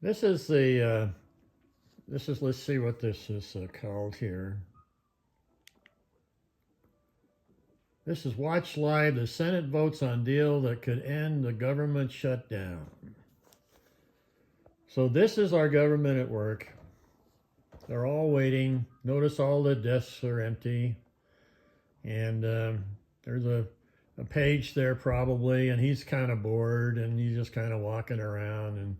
This is the let's see what this is called here. This is Watch Live. The Senate votes on deal that could end the government shutdown. So this is our government at work. They're all waiting. Notice all the desks are empty. And there's a page there probably, and he's kind of bored and he's just kind of walking around. And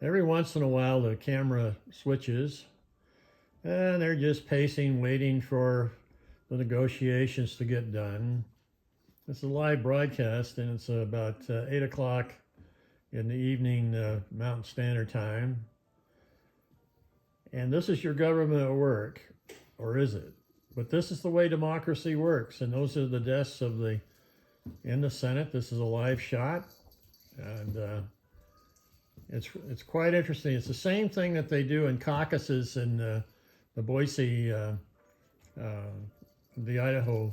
every once in a while the camera switches and they're just pacing, waiting for the negotiations to get done. It's a live broadcast, and it's about 8 o'clock in the evening Mountain Standard Time. And this is your government at work, or is it? But this is the way democracy works, and those are the desks of in the Senate. This is a live shot, and it's quite interesting. It's the same thing that they do in caucuses in the Boise, the Idaho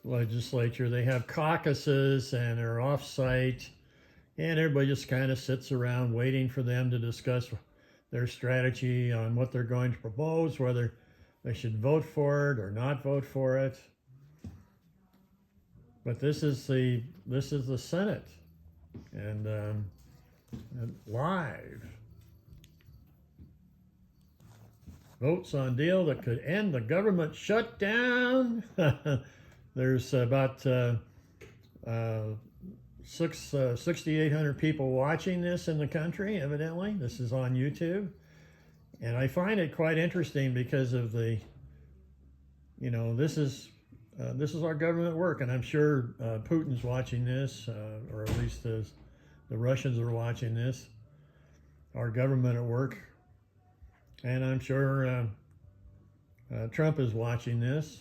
legislature. They have caucuses and they're off-site, and everybody just kind of sits around waiting for them to discuss their strategy on what they're going to propose, whether they should vote for it or not vote for it. But this is the Senate, and live votes on deal that could end the government shutdown. There's about 6,800 people watching this in the country, evidently. This is on YouTube. And I find it quite interesting because of this is our government work. And I'm sure Putin's watching this, or at least the Russians are watching this, our government at work. And I'm sure Trump is watching this.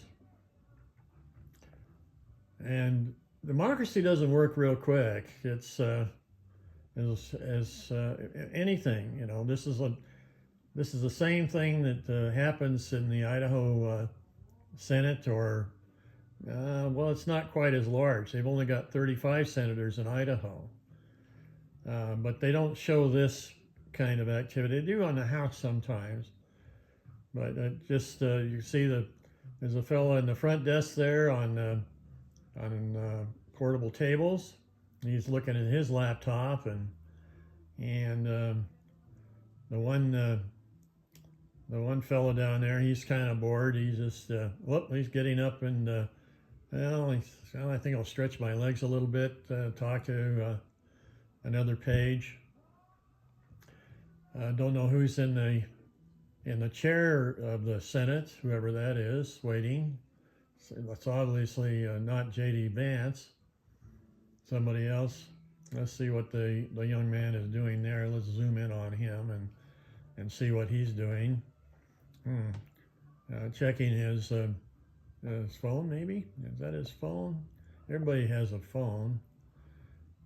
And democracy doesn't work real quick. It's as anything. This is the same thing that happens in the Idaho Senate, or well, it's not quite as large. They've only got 35 senators in Idaho, but they don't show this kind of activity. They do on the House sometimes, but you see there's a fellow in the front desk there on portable tables. He's looking at his laptop, and the one fellow down there, he's kind of bored. He's just he's getting up and I think I'll stretch my legs a little bit, talk to another page. Don't know who's in the chair of the Senate, whoever that is, waiting. So that's obviously not J.D. Vance. Somebody else. Let's see what the young man is doing there. Let's zoom in on him and see what he's doing. Checking his phone, maybe? Is that his phone? Everybody has a phone.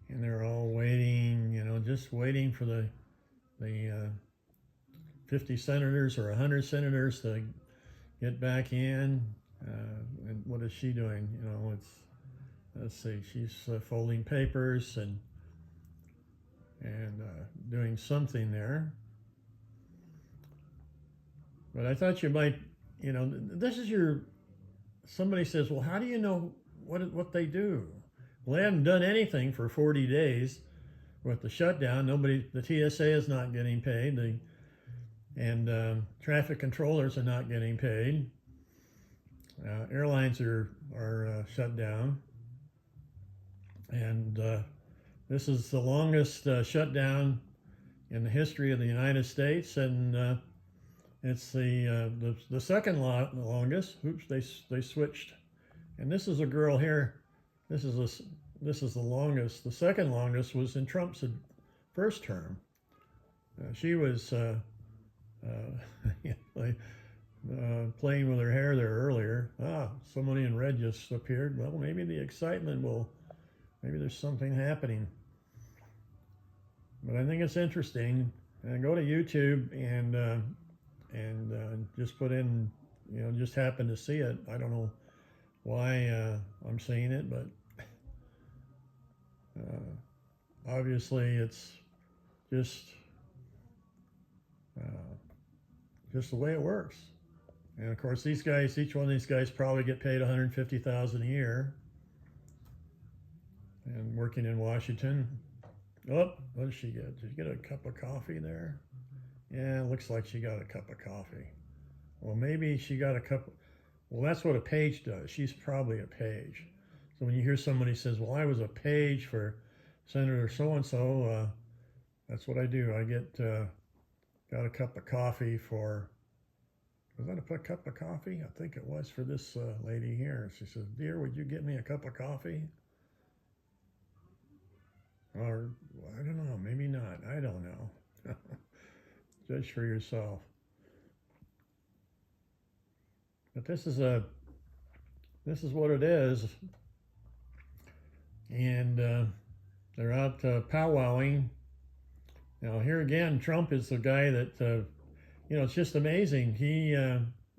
And they're all waiting, just waiting for the 50 senators or 100 senators to get back in. And what is she doing? Let's see, she's folding papers and doing something there. But I thought you might, this is somebody says, well, how do you know what they do? Well, they haven't done anything for 40 days with the shutdown. The TSA is not getting paid. And traffic controllers are not getting paid. Airlines are shut down. And this is the longest shutdown in the history of the United States, and it's the second longest. Oops, they switched. And this is a girl here. This is the longest. The second longest was in Trump's first term. She was playing with her hair there earlier. Somebody in red just appeared. Well, maybe the excitement maybe there's something happening. But I think it's interesting. Go to YouTube and just put in, just happen to see it. I don't know why I'm seeing it, but obviously it's just just the way it works. And of course, these guys, each one of these guys probably get paid $150,000 a year, and working in Washington. Oh, what did she get? Did you get a cup of coffee there? Yeah, it looks like she got a cup of coffee. Well, maybe she got a cup. Well, that's what a page does. She's probably a page. So when you hear somebody says, "Well, I was a page for Senator so and so," that's what I do. I got a cup of coffee for. Was that a cup of coffee? I think it was for this lady here. She says, "Dear, would you get me a cup of coffee?" Or I don't know, maybe not. I don't know. Judge for yourself. But this is what it is, and they're out powwowing. Now here again, Trump is the guy that it's just amazing. He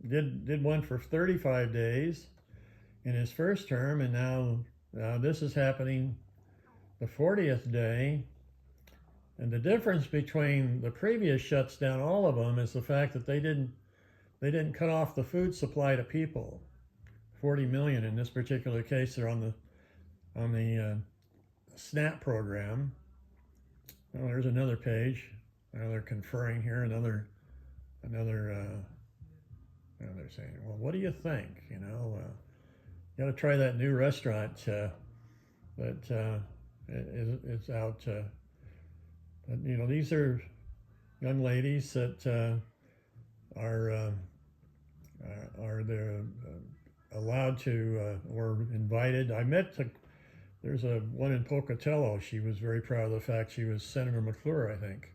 did one for 35 days in his first term, and now this is happening the 40th day. And the difference between the previous shutdown, all of them, is the fact that they didn't cut off the food supply to people. 40 million in this particular case. They're on the SNAP program. Oh, there's another page. Now they're conferring here. Another. They're saying, well, what do you think? You got to try that new restaurant that is out. But these are young ladies that are they're allowed to or invited. There's one in Pocatello. She was very proud of the fact she was Senator McClure, I think,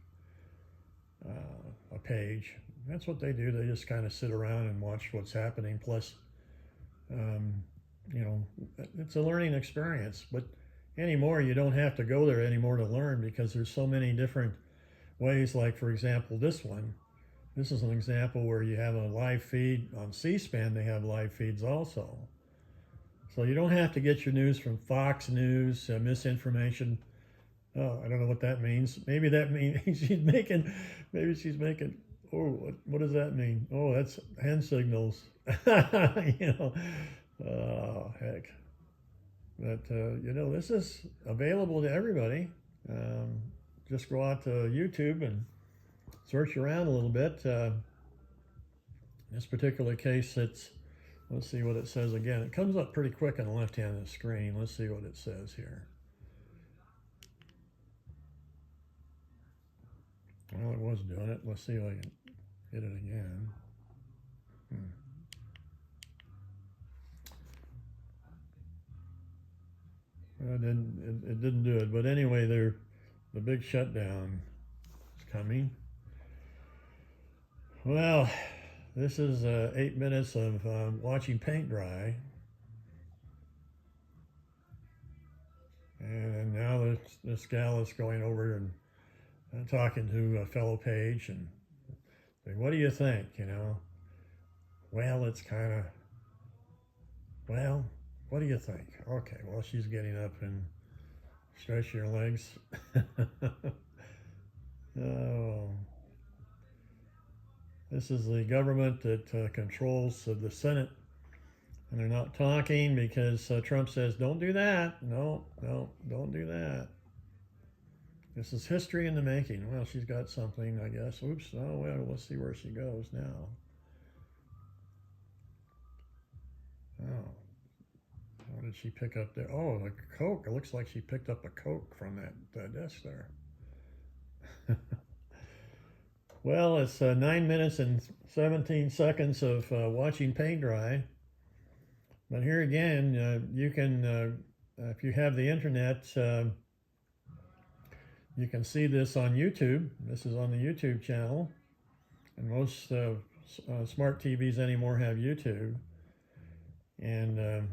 a page. That's what they do. They just kind of sit around and watch what's happening. Plus, it's a learning experience. But anymore, you don't have to go there anymore to learn, because there's so many different ways. Like, for example, this one. This is an example where you have a live feed on C-SPAN. They have live feeds also. So you don't have to get your news from Fox News, misinformation. Oh, I don't know what that means. Maybe that means she's making, oh, what does that mean? Oh, that's hand signals. Oh, heck. But, this is available to everybody. Just go out to YouTube and search around a little bit. In this particular case, let's see what it says again. It comes up pretty quick on the left hand of the screen. Let's see what it says here. Well, it was doing it. Let's see if I can hit it again. It didn't do it. But anyway, the big shutdown is coming. Well, this is 8 minutes of watching paint dry. And now this gal is going over and talking to a fellow page and saying, what do you think? Well, it's kind of, well, what do you think? Okay, well, she's getting up and stretching her legs. Oh. This is the government that controls the Senate, and they're not talking because Trump says, don't do that. No, don't do that. This is history in the making. Well, she's got something, I guess. Oops. Oh, well, let's see where she goes now. Oh. What did she pick up there? Oh, the Coke. It looks like she picked up a Coke from that desk there. Well, it's 9 minutes and 17 seconds of watching paint dry. But here again, you can, if you have the internet, you can see this on YouTube. This is on the YouTube channel. And most smart TVs anymore have YouTube. And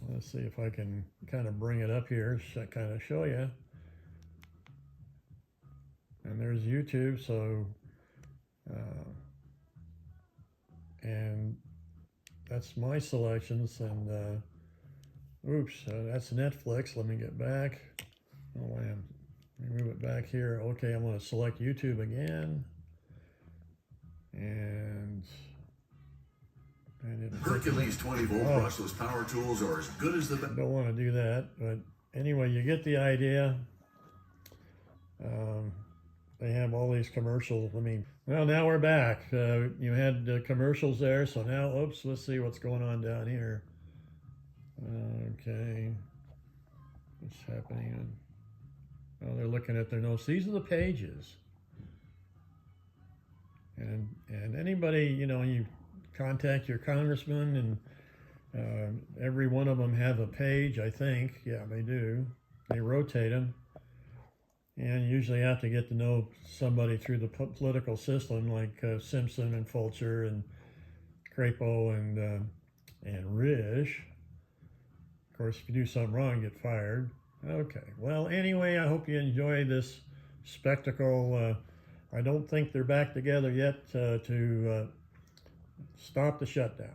let's see if I can kind of bring it up here, kind of show you. And there's YouTube, so, and that's my selections, and, oops, that's Netflix. Let me get back. Oh, let me move it back here. Okay, I'm going to select YouTube again. And Hercules 20-volt brushless power tools are as good as the best. Don't want to do that, but anyway, you get the idea. They have all these commercials. I mean, well, now we're back. You had commercials there, so now, oops, let's see what's going on down here. Okay, what's happening? Well, they're looking at their notes. These are the pages. And anybody, you contact your congressman, and every one of them have a page, I think. Yeah, they do. They rotate them. And you usually have to get to know somebody through the political system, like Simpson and Fulcher and Crapo and Risch. Of course, if you do something wrong, you get fired. Okay. Well, anyway, I hope you enjoy this spectacle. I don't think they're back together yet to stop the shutdown.